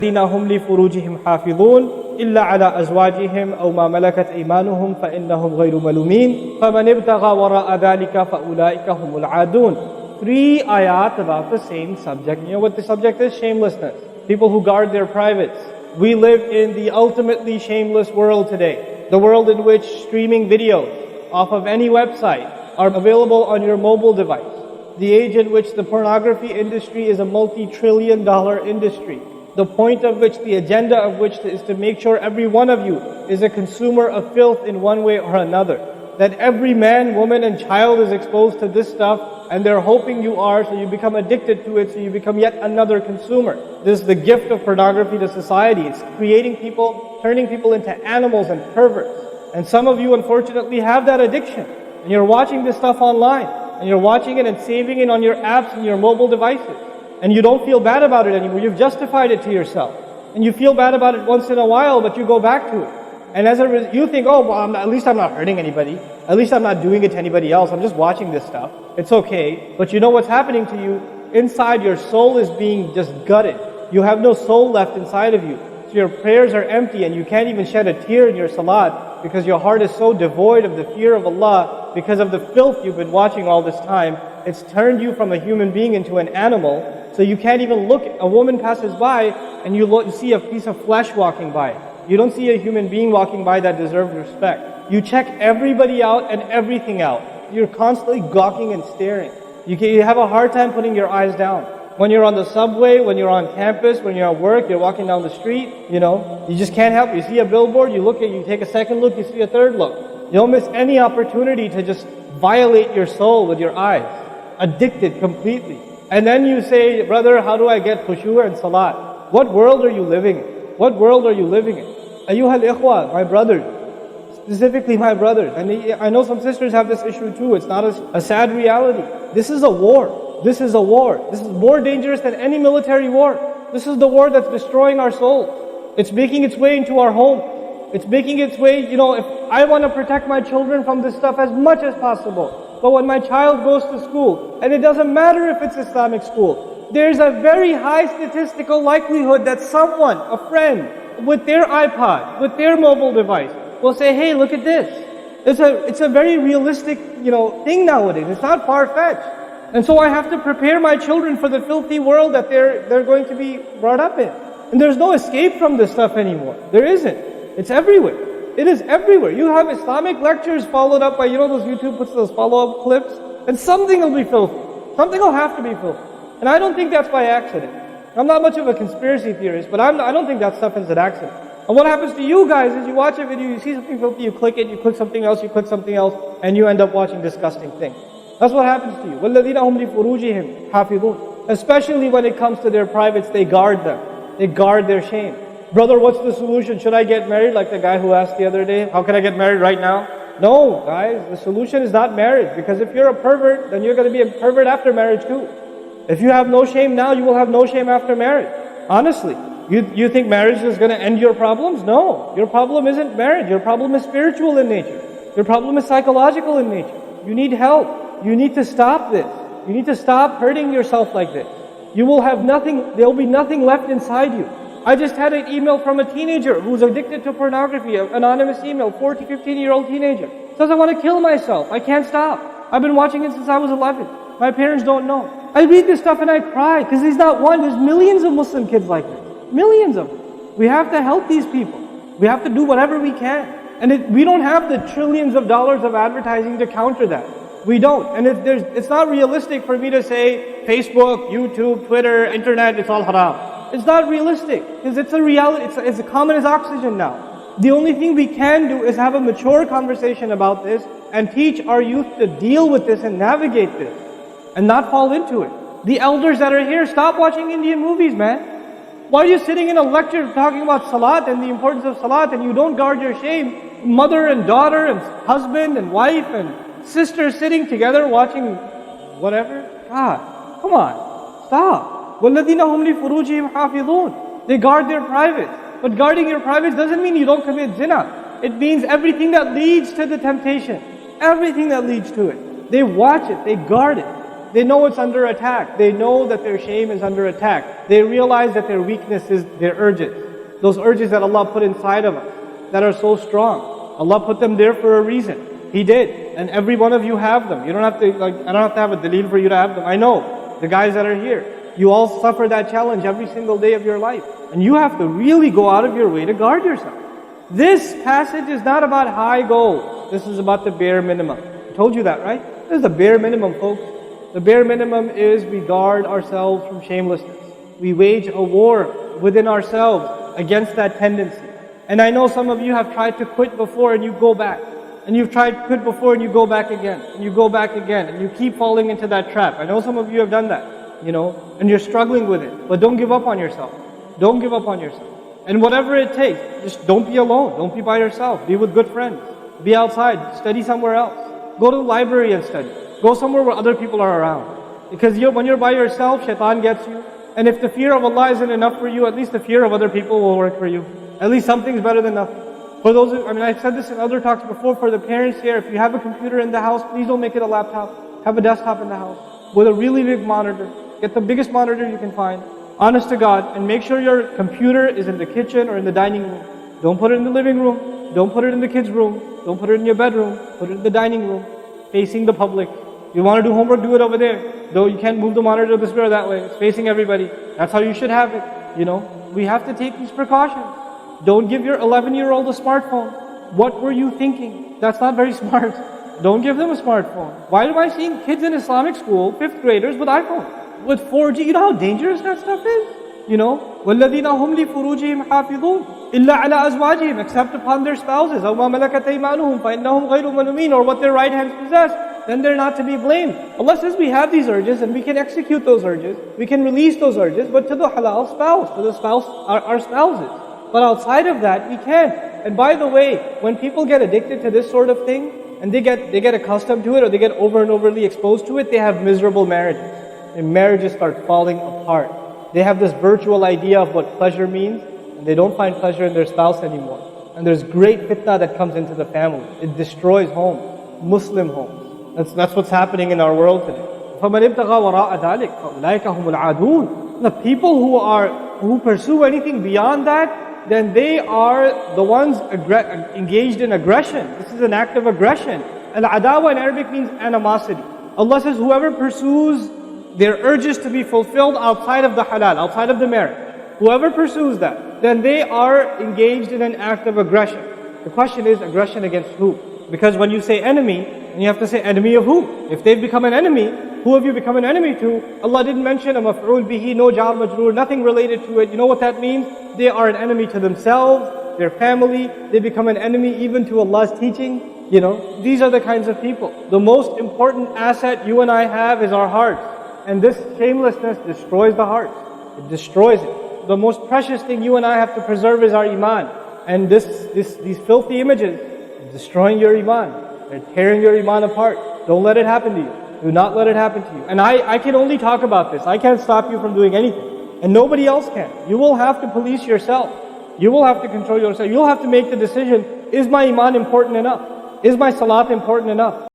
الذين هم لفروجهم حافظون إلا على أزواجهم أو ما ملكت أيمانهم فإنهم غير ملومين فمن ابتغى وراء ذلك فأولئك هم العادون. 3 ayat about the same subject. You know what the subject is? Shamelessness. People who guard their privates. We live in the ultimately shameless world today. The world in which streaming videos off of any website are available on your mobile device. The age in which the pornography industry is a multi-trillion-dollar industry. The point of which, the agenda of which is to make sure every one of you is a consumer of filth in one way or another. That every man, woman and child is exposed to this stuff, and they're hoping you are, so you become addicted to it, so you become yet another consumer. This is the gift of pornography to society. It's creating people, turning people into animals and perverts. And some of you unfortunately have that addiction. And you're watching this stuff online. And you're watching it and saving it on your apps and your mobile devices. And you don't feel bad about it anymore. You've justified it to yourself. And you feel bad about it once in a while, but you go back to it. And as a result, you think, oh, well, at least I'm not hurting anybody. At least I'm not doing it to anybody else. I'm just watching this stuff. It's okay. But you know what's happening to you? Inside, your soul is being just gutted. You have no soul left inside of you. So your prayers are empty and you can't even shed a tear in your salat because your heart is so devoid of the fear of Allah because of the filth you've been watching all this time. It's turned you from a human being into an animal. So you can't even look, a woman passes by and you see a piece of flesh walking by. You don't see a human being walking by that deserves respect. You check everybody out and everything out. You're constantly gawking and staring. You have a hard time putting your eyes down. When you're on the subway, when you're on campus, when you're at work, you're walking down the street, you just can't help it. You see a billboard, you take a second look, you see a third look. You don't miss any opportunity to just violate your soul with your eyes. Addicted completely. And then you say, brother, how do I get khushu' and salat? What world are you living in? What world are you living in? Ayyuhal ikhwa, my brothers, specifically my brothers, and I know some sisters have this issue too, it's not a sad reality. This is a war. This is a war. This is more dangerous than any military war. This is the war that's destroying our souls. It's making its way into our home. It's making its way, if I want to protect my children from this stuff as much as possible. But when my child goes to school, and it doesn't matter if it's Islamic school, there's a very high statistical likelihood that someone, a friend, with their iPod, with their mobile device, will say, hey, look at this. It's a very realistic, thing nowadays. It's not far-fetched. And so I have to prepare my children for the filthy world that they're going to be brought up in. And there's no escape from this stuff anymore. There isn't. It's everywhere. It is everywhere. You have Islamic lectures followed up by, those YouTube puts those follow-up clips, and something will be filthy. Something will have to be filthy. And I don't think that's by accident. I'm not much of a conspiracy theorist, but I don't think that stuff is an accident. And what happens to you guys is you watch a video, you see something filthy, you click it, you click something else, and you end up watching disgusting things. That's what happens to you. وَالَّذِينَ هُمْ لِفُرُوجِهِمْ حَافِظُونَ. Especially when it comes to their privates, they guard them. They guard their shame. Brother, what's the solution? Should I get married? Like the guy who asked the other day, how can I get married right now? No, guys, the solution is not marriage. Because if you're a pervert, then you're going to be a pervert after marriage too. If you have no shame now, you will have no shame after marriage. Honestly. You think marriage is going to end your problems? No. Your problem isn't marriage. Your problem is spiritual in nature. Your problem is psychological in nature. You need help. You need to stop this. You need to stop hurting yourself like this. You will have nothing, there will be nothing left inside you. I just had an email from a teenager who's addicted to pornography, an anonymous email, 14, 15-year-old teenager. Says, I want to kill myself. I can't stop. I've been watching it since I was 11. My parents don't know. I read this stuff and I cry because he's not one. There's millions of Muslim kids like this. Millions of them. We have to help these people. We have to do whatever we can. And we don't have the trillions of dollars of advertising to counter that. We don't. And it's not realistic for me to say Facebook, YouTube, Twitter, Internet, it's all haram. It's not realistic because it's a reality. It's as common as oxygen now. The only thing we can do is have a mature conversation about this and teach our youth to deal with this and navigate this and not fall into it. The elders that are here, stop watching Indian movies, man. Why are you sitting in a lecture talking about salat and the importance of salat and you don't guard your shame? Mother and daughter and husband and wife and sister sitting together watching whatever? God, come on, stop. وَالَّذِينَ هُمْ لِفُرُوجِهِمْ حَافِظُونَ. They guard their privates. But guarding your privates doesn't mean you don't commit zina. It means everything that leads to the temptation. Everything that leads to it. They watch it, they guard it. They know it's under attack. They know that their shame is under attack. They realize that their weakness is their urges. Those urges that Allah put inside of us, that are so strong. Allah put them there for a reason. He did. And every one of you have them. You don't have to, I don't have to have a daleel for you to have them. I know, the guys that are here, you all suffer that challenge every single day of your life. And you have to really go out of your way to guard yourself. This passage is not about high goals. This is about the bare minimum. I told you that, right? This is the bare minimum, folks. The bare minimum is we guard ourselves from shamelessness. We wage a war within ourselves against that tendency. And I know some of you have tried to quit before and you go back. And you've tried to quit before and you go back again. And you go back again. And you keep falling into that trap. I know some of you have done that, and you're struggling with it. But don't give up on yourself. Don't give up on yourself. And whatever it takes, just don't be alone. Don't be by yourself. Be with good friends. Be outside. Study somewhere else. Go to the library and study. Go somewhere where other people are around. Because when you're by yourself, shaitan gets you. And if the fear of Allah isn't enough for you, at least the fear of other people will work for you. At least something's better than nothing. For those, I've said this in other talks before, for the parents here, if you have a computer in the house, please don't make it a laptop. Have a desktop in the house with a really big monitor. Get the biggest monitor you can find. Honest to God. And make sure your computer is in the kitchen or in the dining room. Don't put it in the living room. Don't put it in the kids' room. Don't put it in your bedroom. Put it in the dining room, facing the public. You want to do homework, do it over there. Though you can't move the monitor this way or that way. It's facing everybody. That's how you should have it. We have to take these precautions. Don't give your 11-year-old a smartphone. What were you thinking? That's not very smart. Don't give them a smartphone. Why am I seeing kids in Islamic school, 5th graders, with iPhone? With 4G, you know how dangerous that stuff is? وَالَّذِينَ هُمْ لِفُرُوجِهِمْ حَافِظُونَ إِلَّا عَلَىٰ أَزْوَاجِهِمْ, except upon their spouses. أَوْ مَا مَلَكَتْ أَيْمَانُهُمْ فَإِنَّهُمْ غَيْرُ مَلُومِينَ, or what their right hands possess, then they're not to be blamed. Allah says we have these urges and we can execute those urges. We can release those urges, but to the halal spouse, to the spouse, our spouses. But outside of that, we can't. And by the way, when people get addicted to this sort of thing, and they get accustomed to it, or they get over and overly exposed to it, they have miserable marriages. And marriages start falling apart. They have this virtual idea of what pleasure means, and they don't find pleasure in their spouse anymore. And there's great fitna that comes into the family. It destroys homes, Muslim homes. That's what's happening in our world today. فَمَنِ ابْتَغَى وَرَاءَ ذَلِكَ فَأُولَٰئِكَ هُمُ الْعَادُونَ. The people who pursue anything beyond that, then they are the ones engaged in aggression. This is an act of aggression. Al-adawa in Arabic means animosity. Allah says whoever pursues their urges to be fulfilled outside of the halal, outside of the marriage, whoever pursues that, then they are engaged in an act of aggression. The question is, aggression against who? Because when you say enemy, then you have to say enemy of who? If they've become an enemy, who have you become an enemy to? Allah didn't mention a maf'ul bihi, no jar majroor, nothing related to it. You know what that means? They are an enemy to themselves, their family. They become an enemy even to Allah's teaching. These are the kinds of people. The most important asset you and I have is our hearts. And this shamelessness destroys the heart. It destroys it. The most precious thing you and I have to preserve is our iman. And these filthy images are destroying your iman. They're tearing your iman apart. Don't let it happen to you. Do not let it happen to you. And I can only talk about this. I can't stop you from doing anything. And nobody else can. You will have to police yourself. You will have to control yourself. You'll have to make the decision, is my iman important enough? Is my salat important enough?